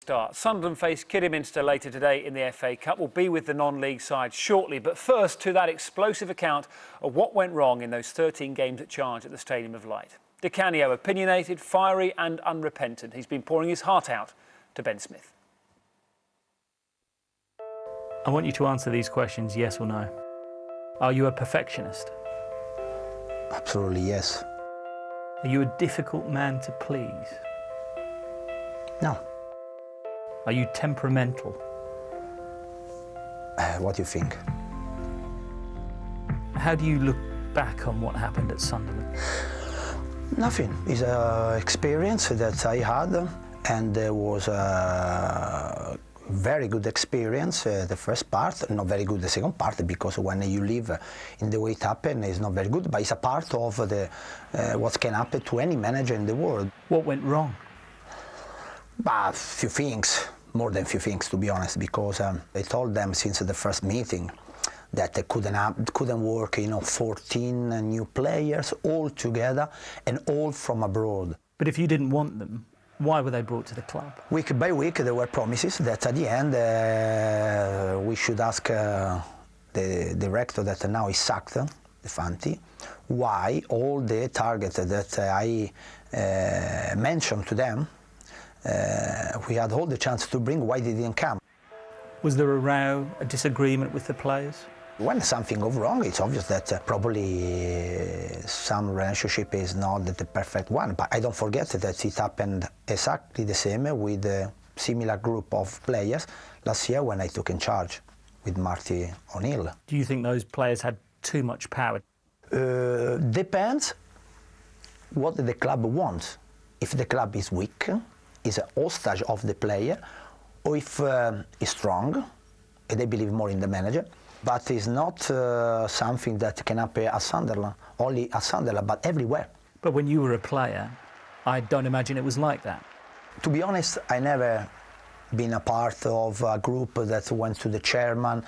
Start. Sunderland face Kidderminster later today in the FA Cup. We'll be with the non-league side shortly, but first to that explosive account of what went wrong in those 13 games at charge at the Stadium of Light. Di Canio, opinionated, fiery and unrepentant. He's been pouring his heart out to Ben Smith. I want you to answer these questions, yes or no. Are you a perfectionist? Absolutely, yes. Are you a difficult man to please? No. Are you temperamental? What do you think? How do you look back on what happened at Sunderland? Nothing. It's an experience that I had, and it was a very good experience, the first part, not very good the second part, because when you live in the way it happened, it's not very good, but it's a part of what can happen to any manager in the world. What went wrong? A few things, more than a few things, to be honest, because I told them since the first meeting that they couldn't work, 14 new players all together and all from abroad. But if you didn't want them, why were they brought to the club? Week by week there were promises that at the end we should ask the director that now is sacked, the Fanti, why all the targets that I mentioned to them, we had all the chance to bring, why they didn't come. Was there a row, a disagreement with the players? When something goes wrong, it's obvious that probably some relationship is not the perfect one, but I don't forget that it happened exactly the same with a similar group of players last year when I took in charge with Marty O'Neill. Do you think those players had too much power? Depends what the club wants. If the club is weak, is a hostage of the player, or if it's strong, and they believe more in the manager. But it's not something that can happen at Sunderland, only at Sunderland, but everywhere. But when you were a player, I don't imagine it was like that. To be honest, I never been a part of a group that went to the chairman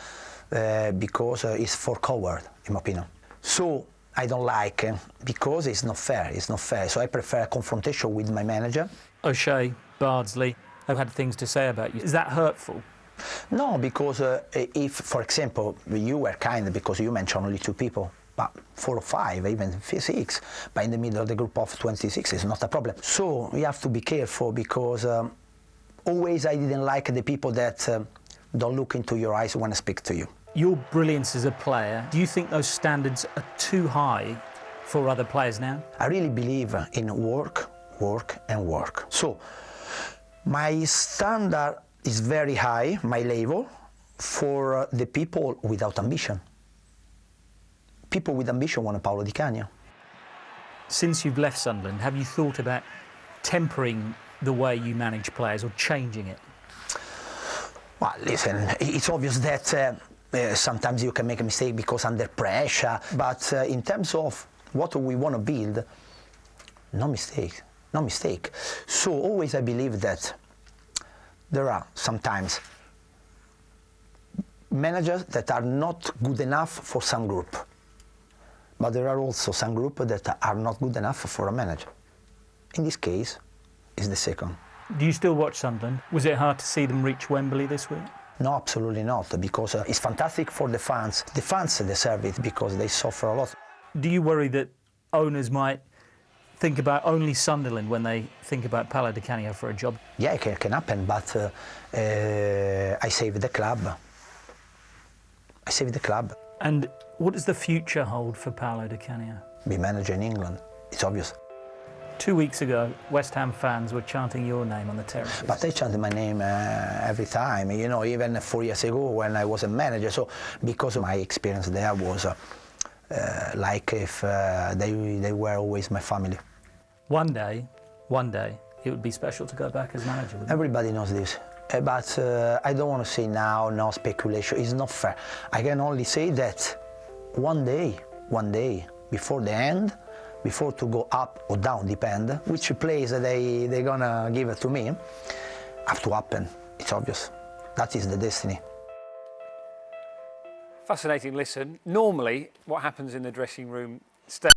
because it's for coward, in my opinion. So I don't like because it's not fair. It's not fair. So I prefer a confrontation with my manager. O'Shea, Bardsley have had things to say about you. Is that hurtful? No, because if, for example, you were kind because you mentioned only 2 people, but 4 or 5, even 6, but in the middle of the group of 26 is not a problem. So we have to be careful because always I didn't like the people that don't look into your eyes when I speak to you. Your brilliance as a player, do you think those standards are too high for other players now? I really believe in work, work and work. So my standard is very high, my level, for the people without ambition. People with ambition want a Paolo Di Canio. Since you've left Sunderland, have you thought about tempering the way you manage players or changing it? Well, listen, it's obvious that sometimes you can make a mistake because under pressure, but in terms of what we want to build, no mistake, no mistake. So always I believe that there are sometimes managers that are not good enough for some group, but there are also some groups that are not good enough for a manager. In this case, it's the second. Do you still watch Sunderland? Was it hard to see them reach Wembley this week? No, absolutely not, because it's fantastic for the fans. The fans deserve it because they suffer a lot. Do you worry that owners might think about only Sunderland when they think about Paolo Di Canio for a job? Yeah, it can happen, but I save the club. I save the club. And what does the future hold for Paolo Di Canio? Be manager in England, it's obvious. 2 weeks ago, West Ham fans were chanting your name on the terraces. But they chanted my name every time, even 4 years ago when I was a manager. So because of my experience there was like if they were always my family. One day, it would be special to go back as manager, wouldn't it? Everybody knows this. But I don't want to say now, no speculation, it's not fair. I can only say that one day, before the end, before to go up or down, depend, which place they're gonna give it to me, have to happen, it's obvious. That is the destiny. Fascinating listen. Normally, what happens in the dressing room stays.